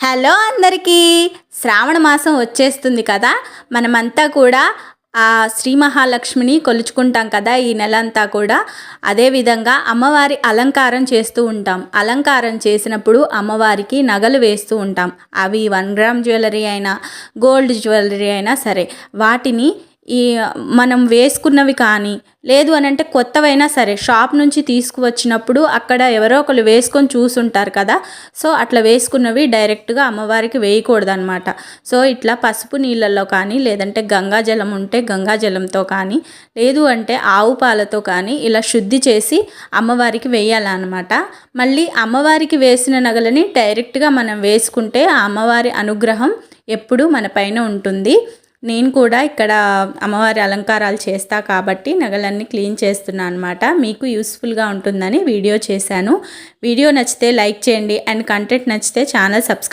Hello అందరికీ శ్రావణ మాసం వచ్చేస్తుంది కదా. మనమంతా కూడా ఆ శ్రీ మహాలక్ష్మిని కొలుచుకుంటాం కదా ఈ నెలంతా కూడా. అదేవిధంగా అమ్మవారి అలంకారం చేస్తూ ఉంటాం. అలంకారం చేసినప్పుడు అమ్మవారికి నగలు వేస్తూ ఉంటాం. అవి 1 గ్రామ్ జ్యువెలరీ అయినా గోల్డ్ జ్యువెలరీ అయినా సరే వాటిని మనం వేసుకున్నవి కానీ లేదు అని అంటే కొత్తవైనా సరే షాప్ నుంచి తీసుకువచ్చినప్పుడు అక్కడ ఎవరో ఒకరు వేసుకొని చూసుంటారు కదా. సో అట్లా వేసుకున్నవి డైరెక్ట్గా అమ్మవారికి వేయకూడదు అనమాట. సో ఇట్లా పసుపు నీళ్ళల్లో కానీ లేదంటే గంగాజలం ఉంటే గంగాజలంతో కానీ లేదు అంటే ఆవు పాలతో కానీ ఇలా శుద్ధి చేసి అమ్మవారికి వేయాలన్నమాట. మళ్ళీ అమ్మవారికి వేసిన నగలని డైరెక్ట్గా మనం వేసుకుంటే ఆ అమ్మవారి అనుగ్రహం ఎప్పుడూ మన పైన ఉంటుంది. నేను కూడా ఇక్కడ అమ్మవారి అలంకారాలు చేస్తా కాబట్టి నగలన్నీ క్లీన్ చేస్తున్నాను అనమాట. మీకు యూస్ఫుల్గా ఉంటుందని వీడియో చేశాను. వీడియో నచ్చితే లైక్ చేయండి అండ్ కంటెంట్ నచ్చితే ఛానల్ సబ్స్క్రైబ్